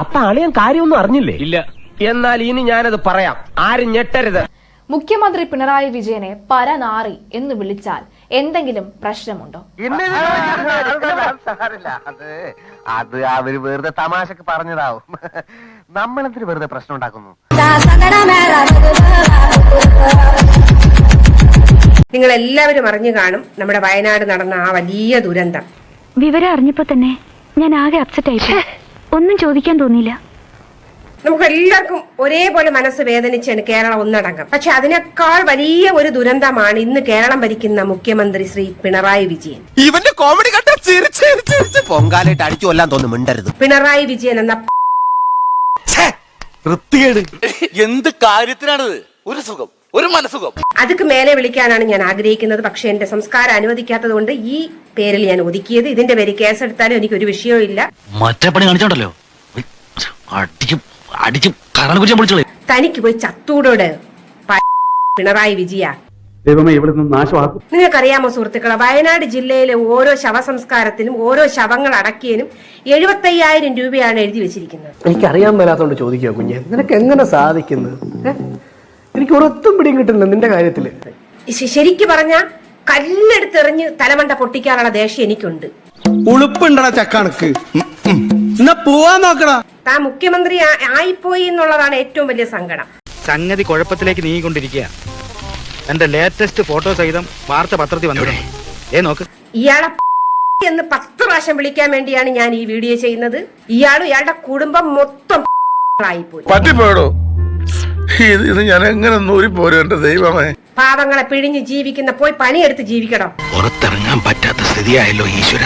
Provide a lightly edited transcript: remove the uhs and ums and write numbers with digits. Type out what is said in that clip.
അപ്പൊ അളിയൻ കാര്യമൊന്നും അറിഞ്ഞില്ലേ? ഇല്ല. എന്നാൽ ഇനി ഞാനത് പറയാം, ആരും ഞെട്ടരുത്. മുഖ്യമന്ത്രി പിണറായി വിജയനെ പരനാറി എന്ന് വിളിച്ചാൽ എന്തെങ്കിലും പ്രശ്നമുണ്ടോ? അത് അവര് വെറുതെ തമാശക്ക് പറഞ്ഞതാവും. നമ്മളെന്തിന് വെറുതെ പ്രശ്നം ഉണ്ടാക്കുന്നു? നിങ്ങൾ എല്ലാവരും അറിഞ്ഞു കാണും നമ്മുടെ വയനാട് നടന്ന ആ വലിയ ദുരന്തം. വിവരം അറിഞ്ഞപ്പോ തന്നെ ഞാൻ ആകെ അപ്സെറ്റ് ആയി. ഒന്നും ചോദിക്കാൻ തോന്നിയില്ല. നമുക്ക് എല്ലാവർക്കും ഒരേപോലെ മനസ്സ് വേദനിച്ചാണ് കേരളം ഒന്നടങ്കം. പക്ഷെ അതിനേക്കാൾ വലിയ ഒരു ദുരന്തമാണ് ഇന്ന് കേരളം ഭരിക്കുന്ന മുഖ്യമന്ത്രി ശ്രീ പിണറായി വിജയൻ. ഇവന്റെ കോമഡി കണ്ട പൊങ്കാലായിട്ട് അടിച്ചു കൊല്ലാൻ തോന്നുന്നു. മിണ്ടരുത്. പിണറായി വിജയൻ എന്ന എന്ത് കാര്യത്തിനാണിത്? ഒരു സുഖം, ഒരു മനസുഖം. അതുക്ക് മേലെ വിളിക്കാനാണ് ഞാൻ ആഗ്രഹിക്കുന്നത്. പക്ഷെ എന്റെ സംസ്കാരം അനുവദിക്കാത്തത് കൊണ്ട് ഈ പേരിൽ ഞാൻ ഒതുക്കിയത്. ഇതിന്റെ പേര് കേസെടുത്താലും എനിക്ക് ഒരു വിഷയവും ഇല്ല. മറ്റേ പണി കാണിച്ചോണ്ടല്ലോ, തനിക്ക് പോയി ചത്തൂടോട് പിണറായി വിജയ. നിങ്ങൾക്കറിയാമോ സുഹൃത്തുക്കളെ, വയനാട് ജില്ലയിലെ ഓരോ ശവസംസ്കാരത്തിനും ഓരോ ശവങ്ങൾ അടക്കിയതിനും 75,000 രൂപയാണ് എഴുതി വെച്ചിരിക്കുന്നത്. എനിക്കറിയാൻ മേലാത്തോണ്ട് ചോദിക്കുക കുഞ്ഞെ, നിനക്ക് എങ്ങനെ സാധിക്കുന്നത്? എനിക്ക് ഒരൊത്തും പിടിയും കിട്ടുന്നില്ല നിന്റെ കാര്യത്തില്. ശരിക്ക് പറഞ്ഞ കല്ലെടുത്തെറിഞ്ഞ് തലമണ്ട പൊട്ടിക്കാനുള്ള ദേഷ്യം എനിക്കുണ്ട്. ഉളുപ്പുണ്ടടാ ചക്കണക്ക്, എന്നാ പോവാൻ നോക്കടാ. താൻ മുഖ്യമന്ത്രി ആയിപ്പോയി എന്നുള്ളതാണ് ഏറ്റവും വലിയ സങ്കടം. സംഗതി കുഴപ്പത്തിലേക്ക് നീങ്ങിക്കൊണ്ടിരിക്കുക. എന്റെ ലേറ്റസ്റ്റ് ഫോട്ടോ സഹിതം വാർത്ത പത്രത്തിൽ വന്നു. നോക്ക്, ഇയാളെ എന്ന് 10 പ്രാവശ്യം വിളിക്കാൻ വേണ്ടിയാണ് ഞാൻ ഈ വീഡിയോ ചെയ്യുന്നത്. ഇയാളും ഇയാളുടെ കുടുംബം മൊത്തം ആയിപ്പോയി. പറ്റിപ്പോയടോ, ഇത് ഞാൻ എങ്ങനെ നൂരിപ്പോരും എന്റെ ദൈവമേ. പാവങ്ങളെ പിഴിഞ്ഞ് ജീവിക്കുന്ന പോയി പണിയെടുത്ത് ജീവിക്കണം. പുറത്തിറങ്ങാൻ പറ്റാത്ത സ്ഥിതിയായല്ലോ ഈശ്വര.